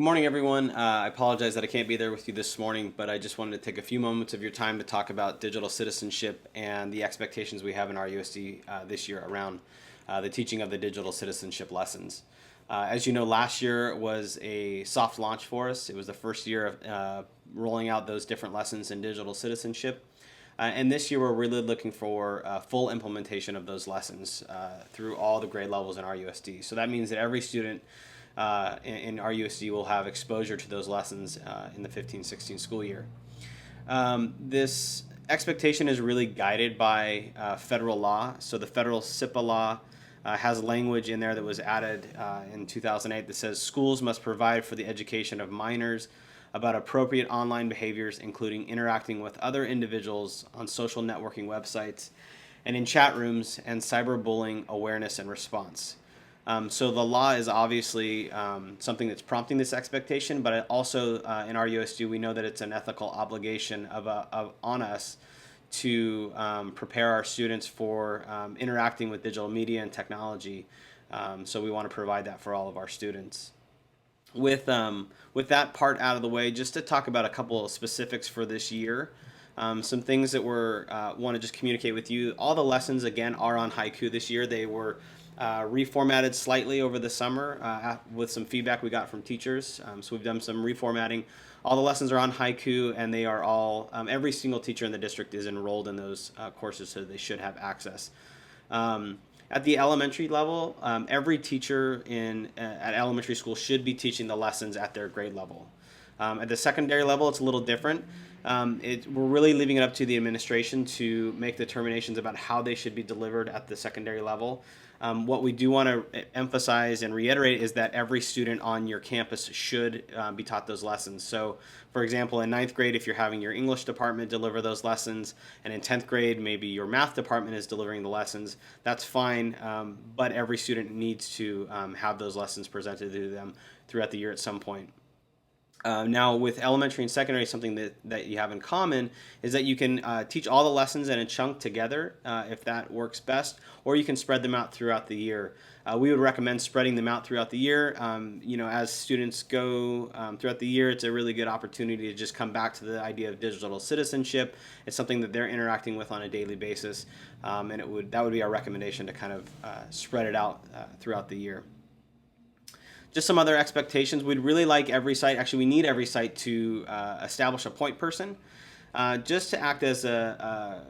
Good morning, everyone. I apologize that I can't be there with you this morning, but I just wanted to take a few moments of your time to talk about digital citizenship and the expectations we have in RUSD this year around the teaching of the digital citizenship lessons. As you know, last year was a soft launch for us. It was the first year of rolling out those different lessons in digital citizenship. And this year, we're really looking for full implementation of those lessons through all the grade levels in RUSD. So that means that every student in RUSD will have exposure to those lessons in the 15-16 school year. This expectation is really guided by federal law. So the federal SIPA law has language in there that was added in 2008 that says schools must provide for the education of minors about appropriate online behaviors, including interacting with other individuals on social networking websites and in chat rooms, and cyberbullying awareness and response. So the law is obviously something that's prompting this expectation, but also in our USD, we know that it's an ethical obligation on us to prepare our students for interacting with digital media and technology. So we want to provide that for all of our students. With that part out of the way, just to talk about a couple of specifics for this year. Some things that we're want to just communicate with you. All the lessons again are on Haiku this year. They were reformatted slightly over the summer with some feedback we got from teachers. So we've done some reformatting. All the lessons are on Haiku, and they are all every single teacher in the district is enrolled in those courses, so they should have access. At the elementary level, every teacher at elementary school should be teaching the lessons at their grade level. At the secondary level, it's a little different. We're really leaving it up to the administration to make determinations about how they should be delivered at the secondary level. What we do want to emphasize and reiterate is that every student on your campus should be taught those lessons. So, for example, in ninth grade, if you're having your English department deliver those lessons, and in 10th grade, maybe your math department is delivering the lessons, that's fine, but every student needs to have those lessons presented to them throughout the year at some point. Now, with elementary and secondary, something that you have in common is that you can teach all the lessons in a chunk together if that works best, or you can spread them out throughout the year. We would recommend spreading them out throughout the year. As students go throughout the year, it's a really good opportunity to just come back to the idea of digital citizenship. It's something that they're interacting with on a daily basis, and that would be our recommendation to kind of spread it out throughout the year. Just some other expectations. We'd really like every site, actually we need every site to establish a point person, just to act as a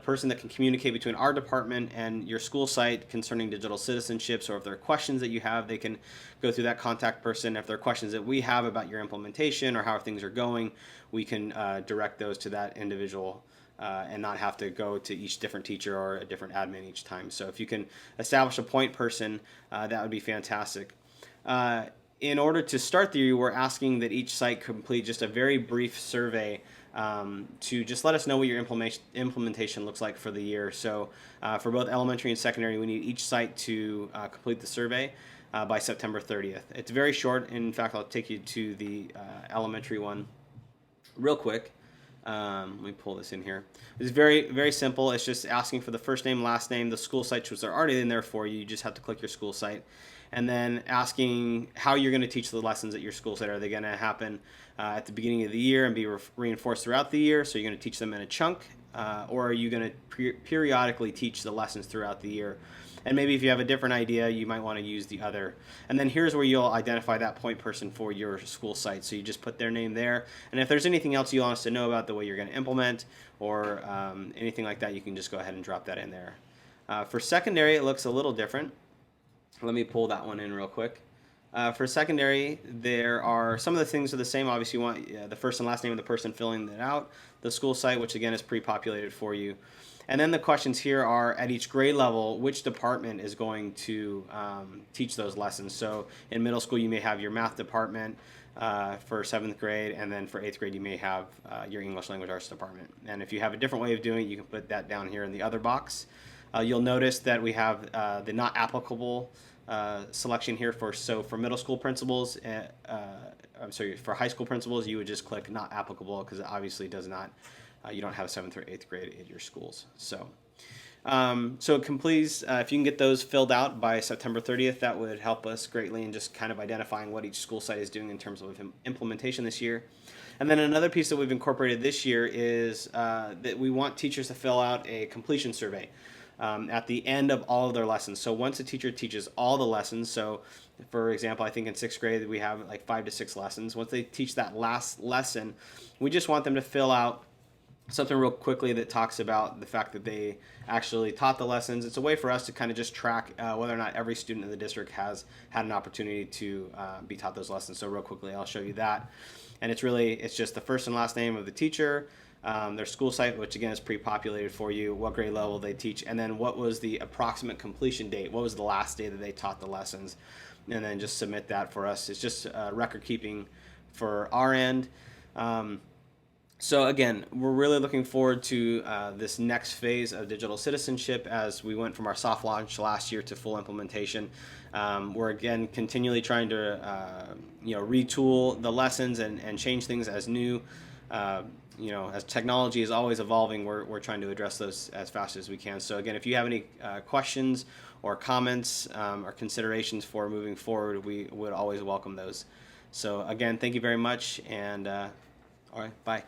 person that can communicate between our department and your school site concerning digital citizenships, or if there are questions that you have, they can go through that contact person. If there are questions that we have about your implementation or how things are going, we can direct those to that individual and not have to go to each different teacher or a different admin each time. So if you can establish a point person, that would be fantastic. In order to start the year, we're asking that each site complete just a very brief survey to just let us know what your implementation looks like for the year. So for both elementary and secondary, we need each site to complete the survey by September 30th. It's very short. In fact, I'll take you to the elementary one real quick. Let me pull this in here. It's very, very simple. It's just asking for the first name, last name, the school sites, which are already in there for you. You just have to click your school site. And then asking how you're going to teach the lessons at your school site. Are they going to happen at the beginning of the year and be reinforced throughout the year? So you're going to teach them in a chunk, or are you going to periodically teach the lessons throughout the year? And maybe if you have a different idea, you might want to use the other. And then here's where you'll identify that point person for your school site. So you just put their name there. And if there's anything else you want us to know about the way you're going to implement or anything like that, you can just go ahead and drop that in there. For secondary, it looks a little different. Let me pull that one in real quick. For secondary, there are some of the things are the same. Obviously, you want the first and last name of the person filling that out, the school site, which again is pre-populated for you. And then the questions here are, at each grade level, which department is going to teach those lessons? So in middle school, you may have your math department for 7th grade, and then for 8th grade, you may have your English language arts department. And if you have a different way of doing it, you can put that down here in the other box. You'll notice that we have the not applicable selection here for middle school principals. For high school principals, you would just click not applicable because it obviously does not. You don't have 7th or 8th grade at your schools. So So please, if you can get those filled out by September 30th, that would help us greatly in just kind of identifying what each school site is doing in terms of implementation this year. And then another piece that we've incorporated this year is that we want teachers to fill out a completion survey at the end of all of their lessons. So once a teacher teaches all the lessons, so for example, I think in sixth grade we have like 5 to 6 lessons. Once they teach that last lesson, we just want them to fill out something real quickly that talks about the fact that they actually taught the lessons. It's a way for us to kind of just track whether or not every student in the district has had an opportunity to be taught those lessons. So real quickly, I'll show you that. And it's just the first and last name of the teacher, their school site, which again is pre-populated for you, what grade level they teach, and then what was the approximate completion date, what was the last day that they taught the lessons, and then just submit that for us. It's just record keeping for our end. So again, we're really looking forward to this next phase of digital citizenship as we went from our soft launch last year to full implementation. We're again continually trying to retool the lessons and change things as new. As technology is always evolving, we're trying to address those as fast as we can. So again, if you have any questions or comments or considerations for moving forward, we would always welcome those. So again, thank you very much, and all right, bye.